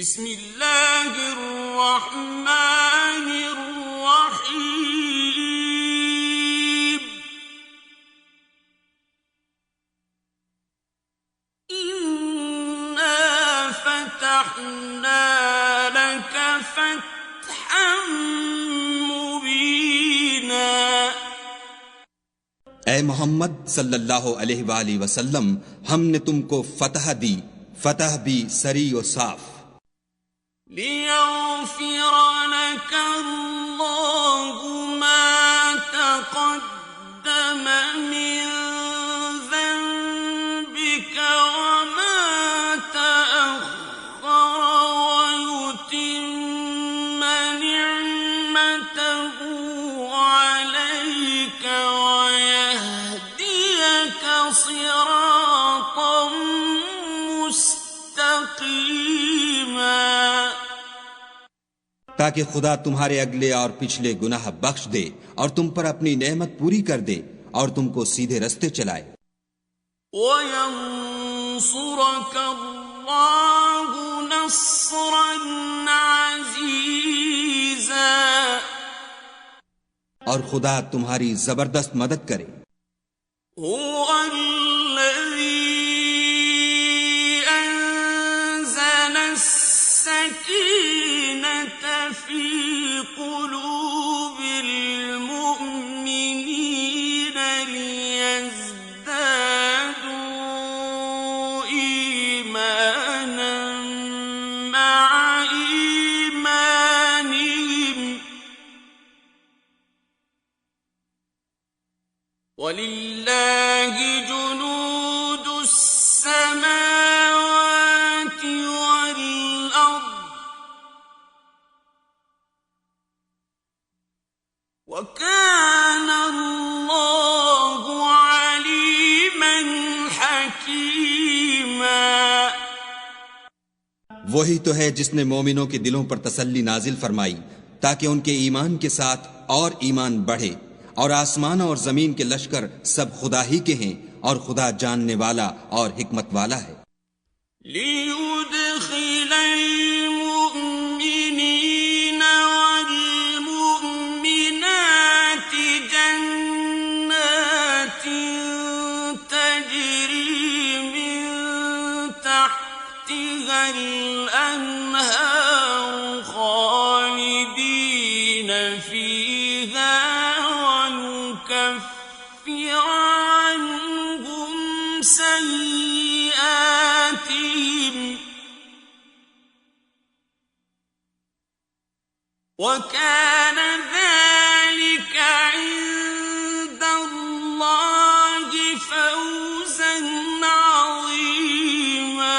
बिस्मिल्लाहिर्रहमानिर्रहीम। इन्ना फतहना लक फतहम मुबीना। ए मोहम्मद सल्लल्लाहु अलैहि वसल्लम, हमने तुमको फतह दी, फतह भी सरी और साफ। लियग़फ़िर लक अल्लाहु मा तक़द्दम मिन ज़ंबिक वमा तअख़्ख़र वयुतिम्म निअमतहु अलैक वयहदियक सिरातम मुस्तक़ीमा। ताकि खुदा तुम्हारे अगले और पिछले गुनाह बख्श दे और तुम पर अपनी नेमत पूरी कर दे और तुमको सीधे रस्ते चलाए। वयंसुरक अल्लाहु नस्रन अज़ीज़ा। और खुदा तुम्हारी जबरदस्त मदद करे। हुवल्लज़ी अंज़ल अस्सकीनत फी क़ुलूबिल मुअ्मिनीन लियज़दादू ईमानन मअ ईमानिहिम। वलिल्लाहि जुनूदुस समावाति वल अर्द वकान अल्लाहु अलीमन हकीमा। वही तो है जिसने मोमिनों के दिलों पर तसल्ली नाजिल फरमाई ताकि उनके ईमान के साथ और ईमान बढ़े। और आसमान और जमीन के लश्कर सब खुदा ही के हैं और खुदा जानने वाला और हिकमत वाला है। लियुदखिलल मुअ्मिनीन वल मुअ्मिनाति जन्नातिन तजरी मिन तहतिहल अन्हार खालिदीन फीहा वनुकफ्फिर अन्हुम सय्यिआतिहिम वकान ज़ालिक इंदल्लाहि फ़ौज़न अज़ीमा।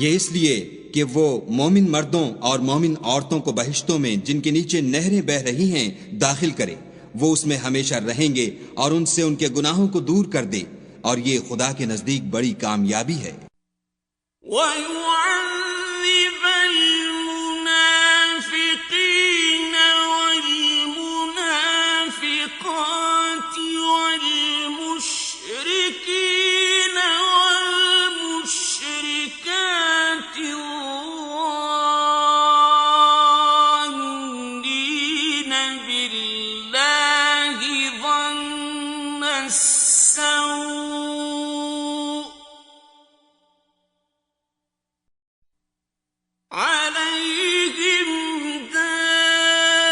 ये इसलिए कि वो मोमिन मर्दों और मोमिन औरतों को बहिश्तों में जिनके नीचे नहरें बह रही हैं दाखिल करे। वो उसमें हमेशा रहेंगे और उनसे उनके गुनाहों को दूर कर दे। और ये खुदा के नजदीक बड़ी कामयाबी है। वयुअज़्ज़िबल मुनाफ़िक़ीन वल मुनाफ़िक़ाति वल मुशरिकीन वल मुशरिकाति ज़ान्नीन बिल्लाहि ظن السوء عليهم دائرة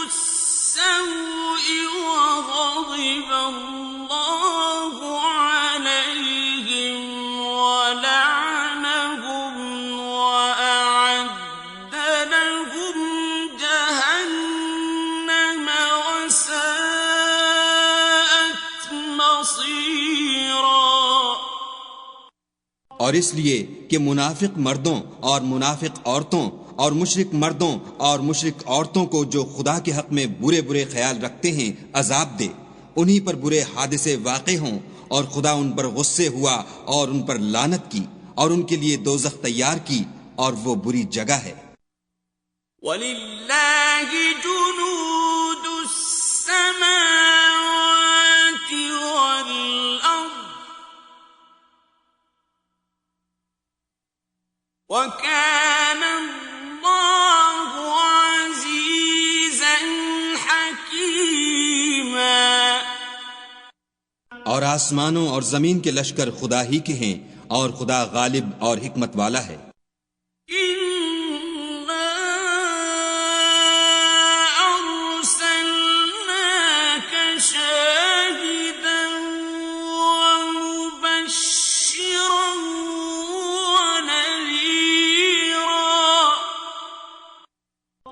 السوء وغضب الله عليهم ولعنهم وأعد لهم جهنم وساءت مصيرا। और इसलिए कि मुनाफिक मर्दों और मुनाफिक औरतों और मुशरिक मर्दों और मुशरिक औरतों को जो खुदा के हक में बुरे बुरे ख्याल रखते हैं अजाब दे। उन्हीं पर बुरे हादिसे वाक़े हों और खुदा उन पर गुस्से हुआ और उन पर लानत की और उनके लिए दोज़ख तैयार की और वो बुरी जगह है। वलिल्लाहि जुनूदुस समावाति वल अर्द وَكَانَ اللَّهُ عَزِيزًا حَكِيمًا। और आसमानों और जमीन के लश्कर खुदा ही के हैं और खुदा गालिब और हिकमत वाला है। إِنَّا أَرْسَلْنَاكَ شَاهِدًا وَمُبَشِّرًا وَنَذِيرًا।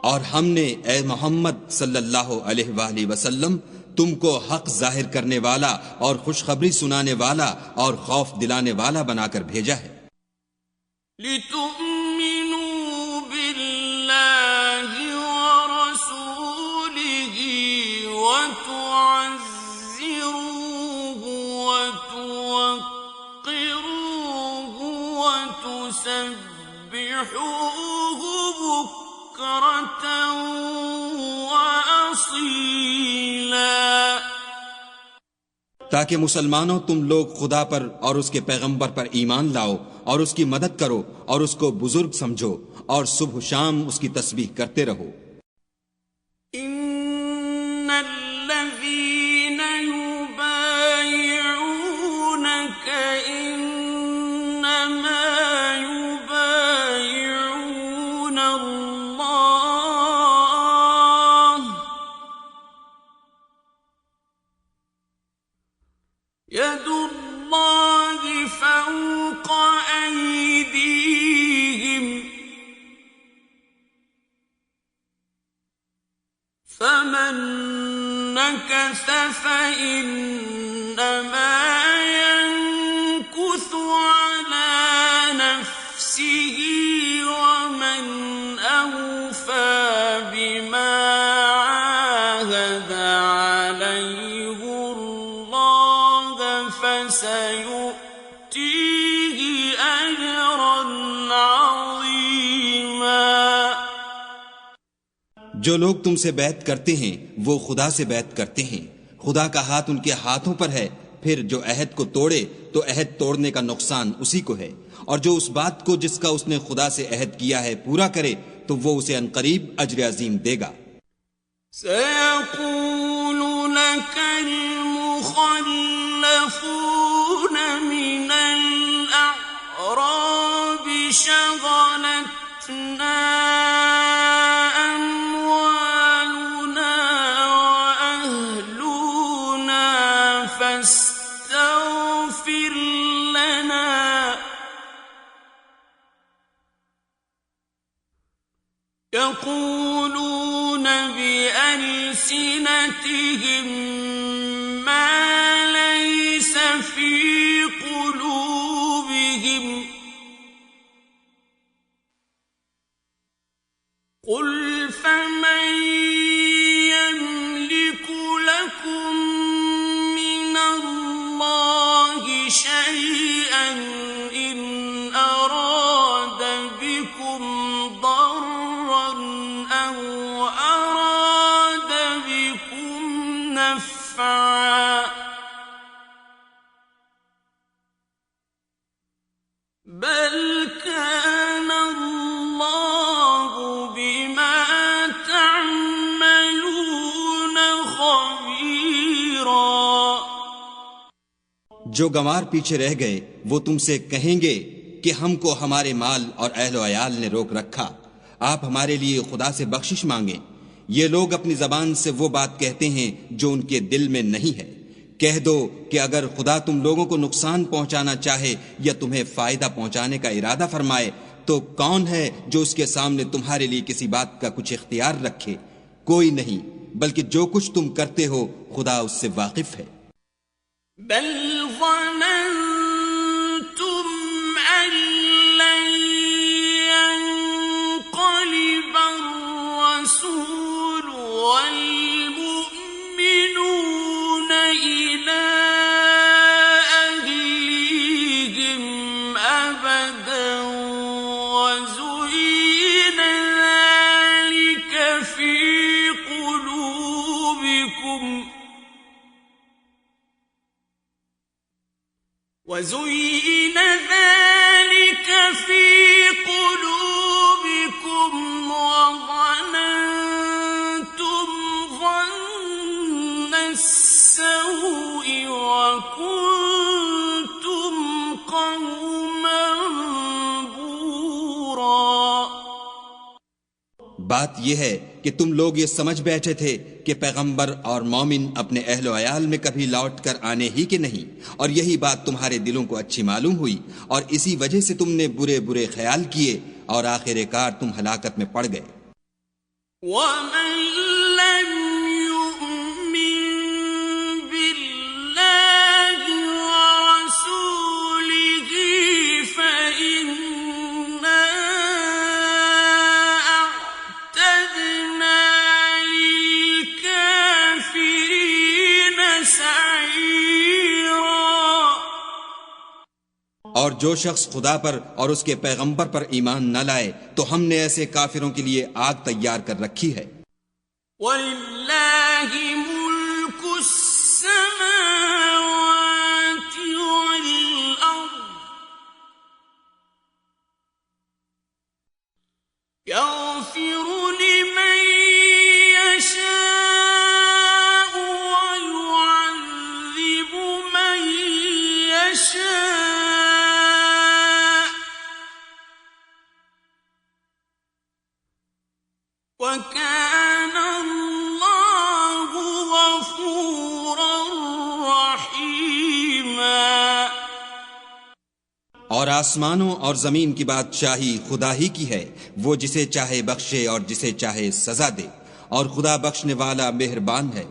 और हमने ए मोहम्मद सल्लल्लाहु अलैहि वसल्लम तुमको हक जाहिर करने वाला और खुशखबरी सुनाने वाला और खौफ दिलाने वाला बनाकर भेजा है। لِتُؤْمِنُوا بِاللَّهِ وَرَسُولِهِ وَتُعَزِّرُوهُ وَتُوَقِّرُوهُ وَتُسَبِّحُوهُ بُكْرَةً وَأَصِيلًا। ताकि मुसलमानों तुम लोग खुदा पर और उसके पैगंबर पर ईमान लाओ और उसकी मदद करो और उसको बुजुर्ग समझो और सुबह शाम उसकी तस्बीह करते रहो। इन्नल्लज़ीन युबायिऊनक इन्नमा युबायिऊन अल्लाह यदुल्लाहि फौक़ अयदीहिम फमन नकस फइन्नमा यनकुसु अला नफ्सिही वमन अवफ़ा बिमा आहद अलैहि अल्लाह फसयु'तीहि अजरन अज़ीमा। जो लोग तुमसे बैत करते हैं वो खुदा से बैत करते हैं। खुदा का हाथ उनके हाथों पर है। फिर जो अहद को तोड़े तो अहद तोड़ने का नुकसान उसी को है, और जो उस बात को जिसका उसने खुदा से अहद किया है पूरा करे तो वो उसे अनकरीब अज्र अजीम देगा। सयक़ूलु लकल मुख़ल्लफ़ून मिनल अअराबि शग़लतना अम्वालुना वअहलुना फस्तग़फ़िर लना यक़ूलून बिअल्सिनतिहिम मा लैस फ़ी क़ुलूबिहिम क़ुल फ़मन यमलिकु लकुम मिनल्लाहि शैअन इन अराद बिकुम दर्रन औ अराद बिकुम नफ़अन बल कान अल्लाहु बिमा तअमलून खबीरा। जो गंवार पीछे रह गए वो तुमसे कहेंगे कि हमको हमारे माल और अहलो अयाल ने रोक रखा, आप हमारे लिए खुदा से बख्शिश मांगे। ये लोग अपनी जबान से वो बात कहते हैं जो उनके दिल में नहीं है। कह दो कि अगर खुदा तुम लोगों को नुकसान पहुंचाना चाहे या तुम्हें फायदा पहुंचाने का इरादा फरमाए तो कौन है जो उसके सामने तुम्हारे लिए किसी बात का कुछ इख्तियार रखे? कोई नहीं, बल्कि जो कुछ तुम करते हो खुदा उससे वाकिफ है। बल ज़ननतुम अल्लन यन्क़लिब अर्रसूलु वल मुअ्मिनून इला अहलीहिम अबदन वज़ुय्यिन ज़ालिका फ़ी क़ुलूबिकुम وزين ذلك في قلوبكم बात यह है कि तुम लोग ये समझ बैठे थे कि पैगंबर और मोमिन अपने अहलो अयाल में कभी लौट कर आने ही के नहीं, और यही बात तुम्हारे दिलों को अच्छी मालूम हुई और इसी वजह से तुमने बुरे बुरे ख्याल किए और आखिरकार तुम हलाकत में पड़ गए। और जो शख्स खुदा पर और उसके पैगंबर पर ईमान न लाए तो हमने ऐसे काफिरों के लिए आग तैयार कर रखी है। और आसमानों और जमीन की बादशाही खुदा ही की है, वो जिसे चाहे बख्शे और जिसे चाहे सजा दे, और खुदा बख्शने वाला मेहरबान है।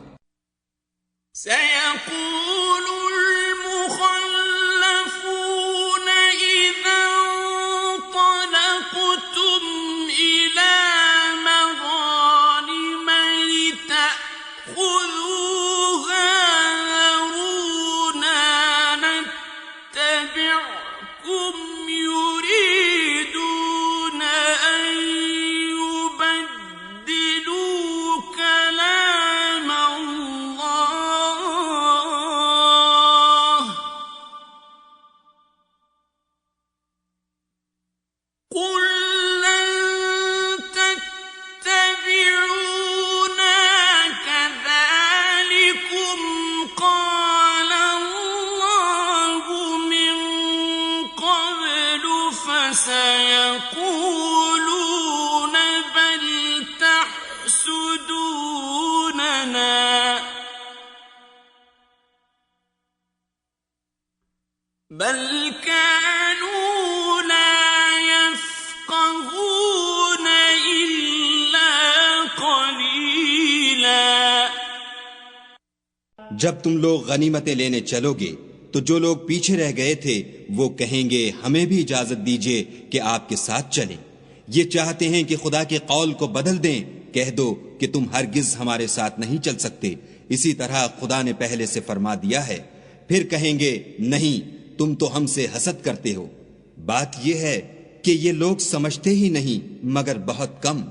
जब तुम लोग गनीमतें लेने चलोगे तो जो लोग पीछे रह गए थे वो कहेंगे हमें भी इजाजत दीजिए कि आपके साथ चलें। ये चाहते हैं कि खुदा के कौल को बदल दें, कह दो कि तुम हरगिज हमारे साथ नहीं चल सकते, इसी तरह खुदा ने पहले से फरमा दिया है। फिर कहेंगे नहीं, तुम तो हमसे हसद करते हो। बात यह है कि ये लोग समझते ही नहीं मगर बहुत कम।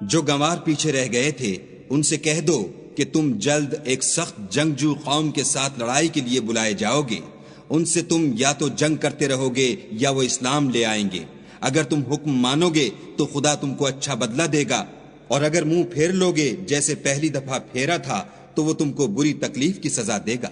जो गंवार पीछे रह गए थे उनसे कह दो कि तुम जल्द एक सख्त जंगजू कौम के साथ लड़ाई के लिए बुलाए जाओगे। उनसे तुम या तो जंग करते रहोगे या वो इस्लाम ले आएंगे। अगर तुम हुक्म मानोगे तो खुदा तुमको अच्छा बदला देगा, और अगर मुंह फेर लोगे जैसे पहली दफा फेरा था तो वो तुमको बुरी तकलीफ की सजा देगा।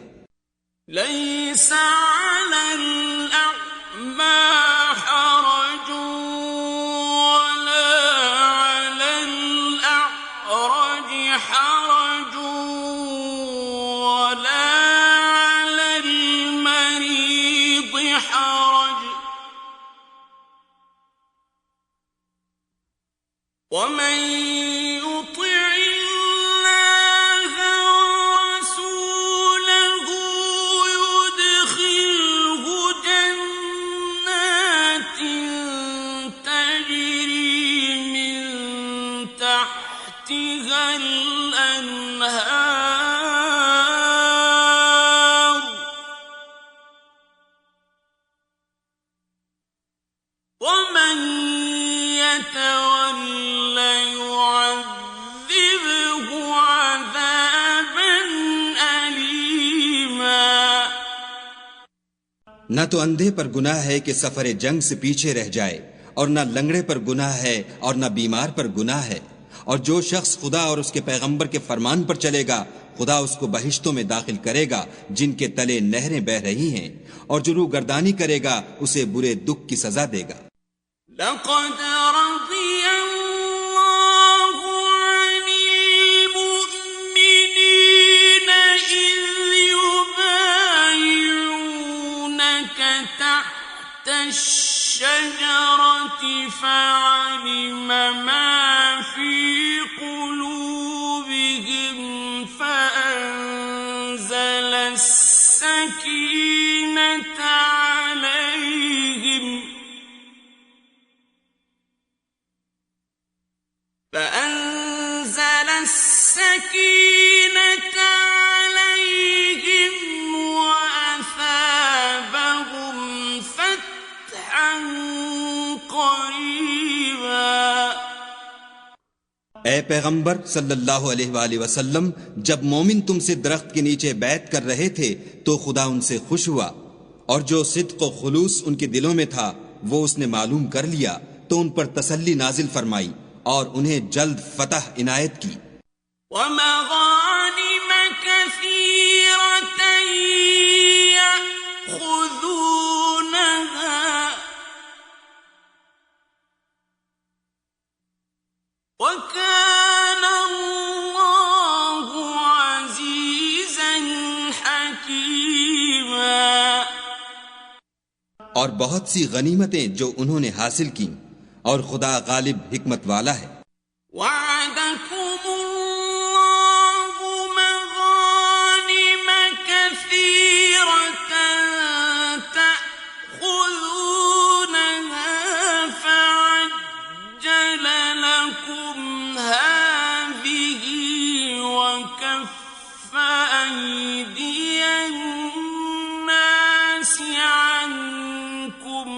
न तो अंधे पर गुनाह है कि सफर जंग से पीछे रह जाए, और न लंगड़े पर गुनाह है और न बीमार पर गुनाह है। और जो शख्स खुदा और उसके पैगंबर के फरमान पर चलेगा, खुदा उसको बहिश्तों में दाखिल करेगा जिनके तले नहरें बह रही हैं, और जो रूगर्दानी करेगा उसे बुरे दुख की सजा देगा। लक़द الشجرة فعلم ما في قلوبهم فأنزل السكينة عليهم وأثابهم فتحا قريبا। ए पैगंबर सल्लल्लाहु अलैहि वसल्लम, जब मोमिन तुमसे दरख्त के नीचे बैत कर रहे थे तो खुदा उनसे खुश हुआ, और जो सिद्क और खुलूस उनके दिलों में था वो उसने मालूम कर लिया, तो उन पर तसल्ली नाजिल फरमाई और उन्हें जल्द फतह इनायत की। ومغانم كثيرة يأخذونها وكان الله عزيزا حكيما। और बहुत सी गनीमतें जो उन्होंने हासिल की, और खुदा गालिब हिकमत वाला है। وعدكم الله مغانم كثيرة تأخذونها فعجل لكم هذه وكف أيدي الناس عنكم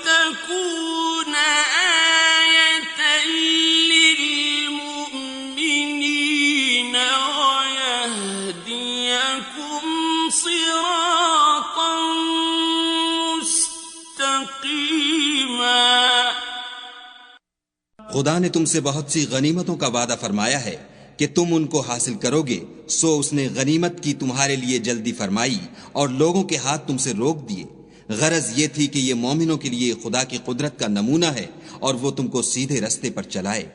ولتكون آية للمؤمنين ويهديكم صراطا مستقيما। खुदा ने तुमसे बहुत सी गनीमतों का वादा फरमाया है कि तुम उनको हासिल करोगे, सो उसने गनीमत की तुम्हारे लिए जल्दी फरमाई और लोगों के हाथ तुमसे रोक दिए। गरज ये थी कि ये मोमिनों के लिए खुदा की कुदरत का नमूना है और वो तुमको सीधे रास्ते पर चलाए।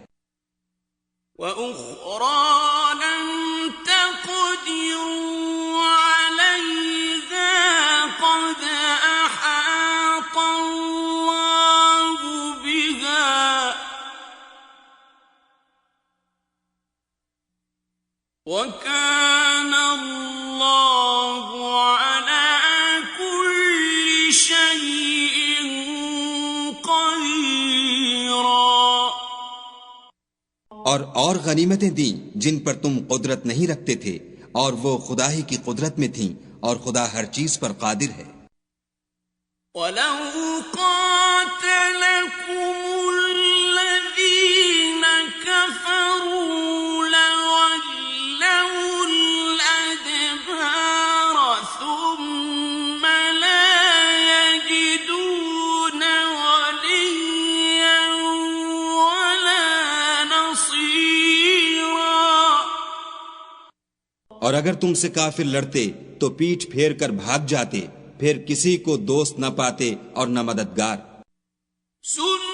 وكان الله على كل شيء قديرا। और गनीमतें दी जिन पर तुम कुदरत नहीं रखते थे, और वो खुदा ही की कुदरत में थीं, और खुदा हर चीज पर कादिर है। وَلَوْ قَاتَلَكُمُ الَّذِينَ كَفَرُوا لَوَلَّوُا الْأَدْبَارَ ثُمَّ لَا يَجِدُونَ وَلِيًّا وَلَا نَصِيرًا। और अगर तुमसे काफिर लड़ते तो पीठ फेर कर भाग जाते, फिर किसी को दोस्त न पाते और न मददगार। सुन्नतल्लाहि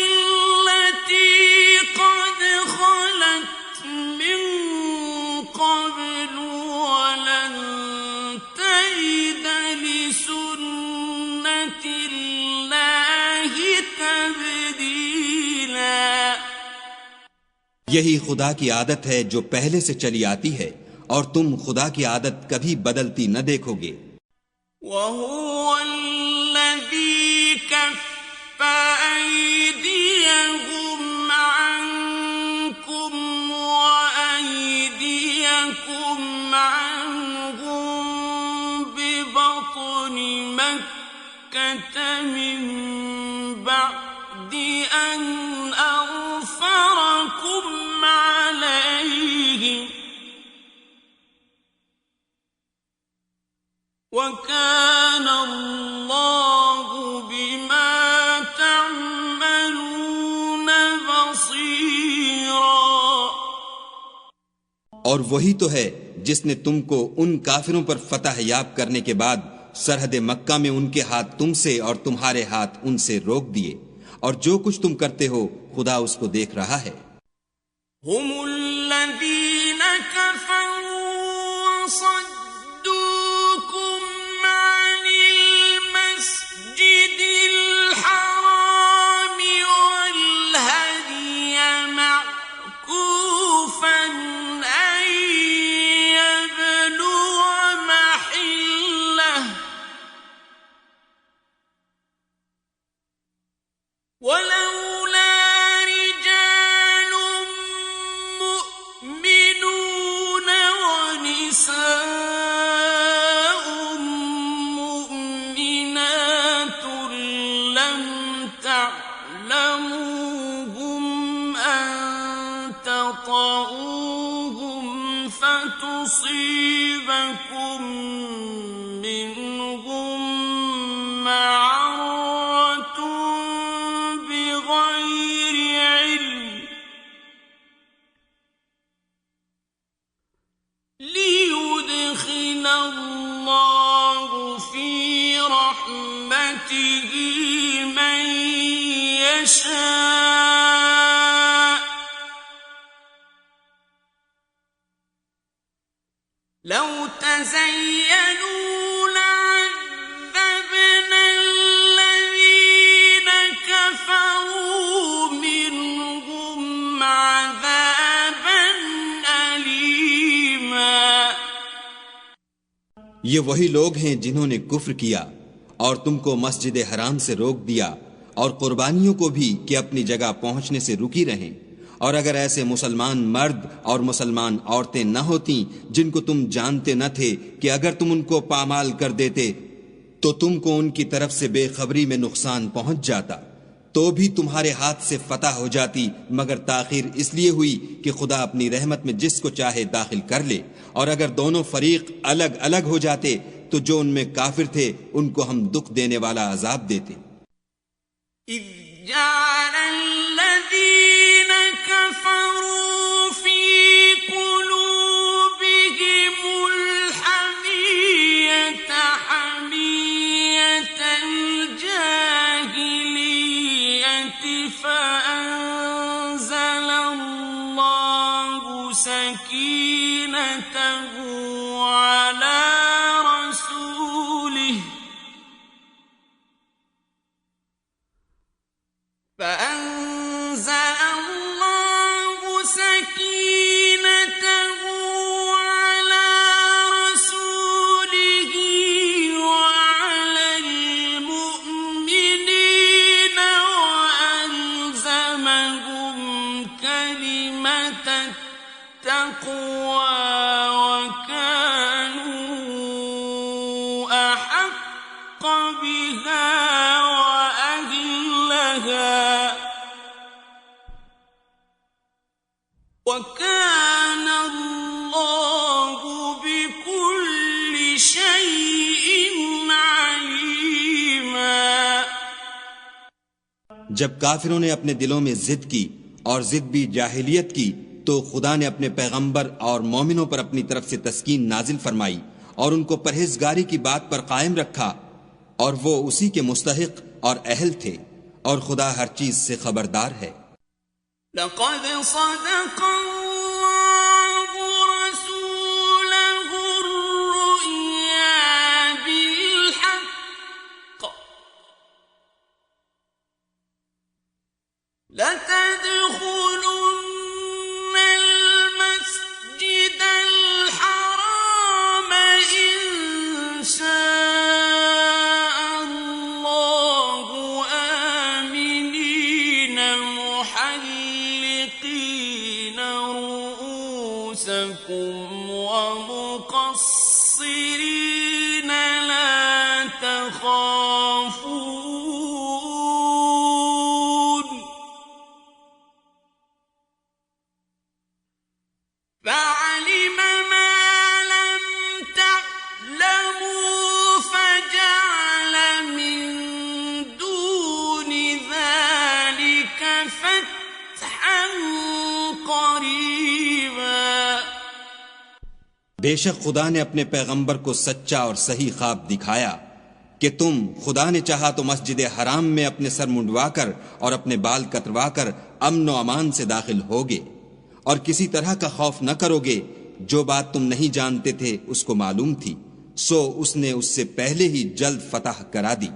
अल्लती क़द ख़लत मिन क़ब्लु वलन तजिद लिसुन्नतिल्लाहि तब्दीला। यही खुदा की आदत है जो पहले से चली आती है, और तुम खुदा की आदत कभी बदलती न देखोगे। वहुवल्लज़ी कफ़्फ़ अयदियहुम अन्कुम वअयदियकुम अन्हुम बिबत्नि मक्का مكة من بعد أن أظفركم عليهم وكان الله بما تعملون بصيرا। और वही तो है जिसने तुमको उन काफिरों पर फतह याब करने के बाद सरहद मक्का में उनके हाथ तुमसे और तुम्हारे हाथ उनसे रोक दिए, और जो कुछ तुम करते हो खुदा उसको देख रहा है। हुमुल्लज़ीन कफ़रू वसद्दूकुम अनिल मस्जिदिल हरामि वल हदिय मअकूफन अन यबलुग महल्लह वलौला रिजाल मुअमिनून वनिसाء मुअमिनात लम تعلموهم أن تطؤوهم فتصيبكم منهم معرة بغير علم ليدخل الله في رحمته من يشاء لو تزينوا لعذبنا الذين كفروا منهم عذابا أليما। ये वही लोग हैं जिन्होंने कुफ्र किया और तुमको मस्जिद हराम से रोक दिया और कुर्बानियों को भी कि अपनी जगह पहुंचने से रुकी रहें। और अगर ऐसे मुसलमान मर्द और मुसलमान औरतें न होती जिनको तुम जानते न थे कि अगर तुम उनको पामाल कर देते तो तुमको उनकी तरफ से बेखबरी में नुकसान पहुंच जाता, तो भी तुम्हारे हाथ से फतह हो जाती, मगर ताखीर इसलिए हुई कि खुदा अपनी रहमत में जिसको चाहे दाखिल कर ले। और अगर दोनों फरीक अलग अलग हो जाते तो जो उनमें काफिर थे उनको हम दुख देने वाला अजाब देते। إذ جعل الذين كفروا في قلوبهم الحمية حمية الجاهلية فأنزل الله سكينته على رسوله فأنزل الله سكينته على رسوله وعلى المؤمنين وألزمهم كلمة التقوى وكانوا أحق بها وأهلها وكان الله بكل شيء عليما। जब काफिरों ने अपने दिलों में जिद की और जिद भी जाहिलियत की तो खुदा ने अपने पैगंबर और मोमिनों पर अपनी तरफ से तस्कीन नाजिल फरमाई और उनको परहेजगारी की बात पर कायम रखा, और वो उसी के मुस्तहिक और अहल थे, और खुदा हर चीज से खबरदार है। لقد صدق الله رسوله الرؤيا بالحق لتدخلن المسجد الحرام إن شاء الله آمنين محلقين رؤوسكم ومقصرين لا تخافون बेशक खुदा ने अपने पैगंबर को सच्चा और सही ख्वाब दिखाया कि तुम, खुदा ने चाहा तो मस्जिद हराम में अपने सर मुंडवाकर और अपने बाल कतरवाकर अमन व अमान से दाखिल होगे और किसी तरह का खौफ न करोगे। जो बात तुम नहीं जानते थे उसको मालूम थी, सो उसने उससे पहले ही जल्द फतह करा दी।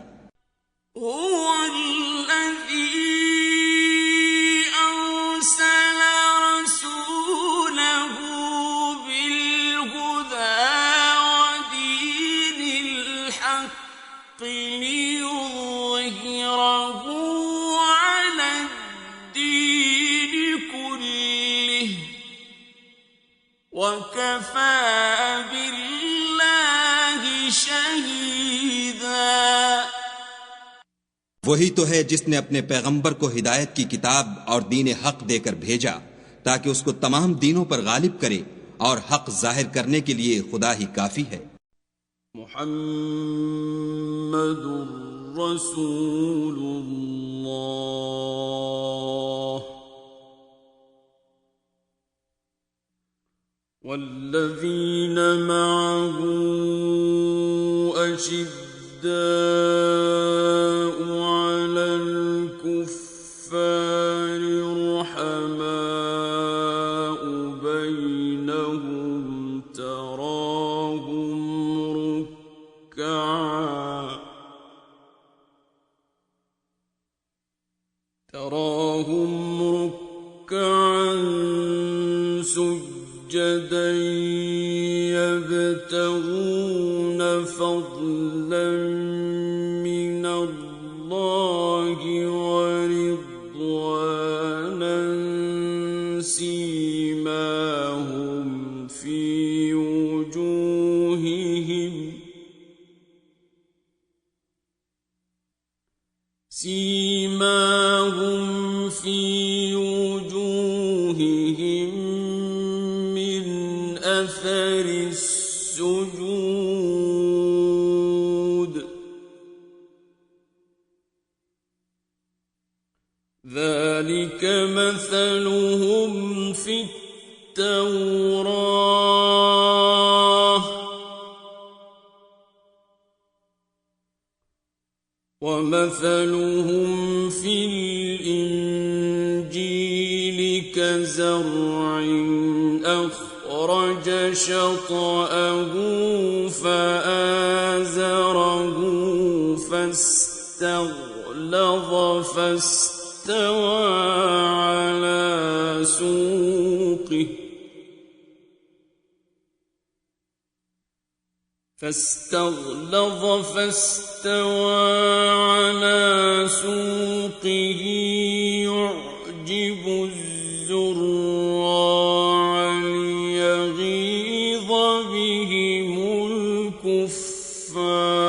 वही तो है जिसने अपने पैगंबर को हिदायत की किताब और दीन हक देकर भेजा ताकि उसको तमाम दीनों पर गालिब करे, और हक जाहिर करने के लिए खुदा ही काफी है। मुहम्मदुर रसूलुल्लाह वल्लज़ीन मअहू अशिद्दाउ अलल कुफ्फारि रुहमाउ बैनहुम तराहुम रुक्कअन सुज्जदा यबतगून फضلا من الله ورضوانا سيماهم في وجوههم من أثر السجود ذلك مثلهم في التوراة ومثلهم في الإنجيل كزرع أخرج شطأه فآزره فاستغلظ فاستوى على سوقه يعجب الزراع ليغيظ بهم الكفار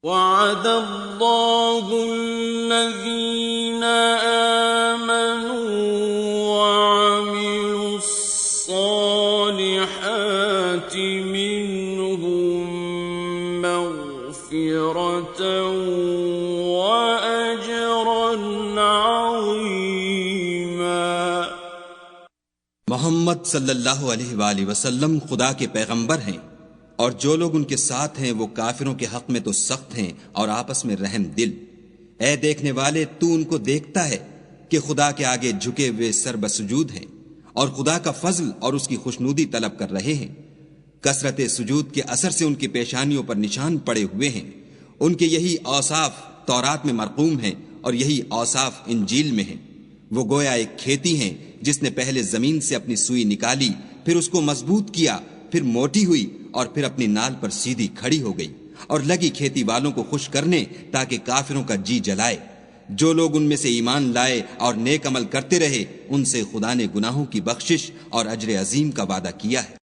وعد الله الذين آمنوا وعملوا الصالحات منهم مغفرة وأجرا عظيما। मोहम्मद सल्लल्लाहु अलैहि वसल्लम खुदा के पैगंबर हैं और जो लोग उनके साथ हैं वो काफिरों के हक में तो सख्त हैं और आपस में रहम दिल। ऐ देखने वाले, तू उनको देखता है कि खुदा के आगे झुके हुए सर बसुजूद हैं और खुदा का फजल और उसकी खुशनुदी तलब कर रहे हैं। कसरत सुजूद के असर से उनकी पेशानियों पर निशान पड़े हुए हैं। उनके यही औसाफ तौरात में मरकूम हैं और यही औसाफ इंजील में हैं। वो गोया एक खेती हैं जिसने पहले जमीन से अपनी सुई निकाली, फिर उसको मजबूत किया, फिर मोटी हुई और फिर अपनी नाल पर सीधी खड़ी हो गई और लगी खेती वालों को खुश करने ताकि काफिरों का जी जलाए। जो लोग उनमें से ईमान लाए और नेक अमल करते रहे उनसे खुदा ने गुनाहों की बख्शिश और अजर अजीम का वादा किया है।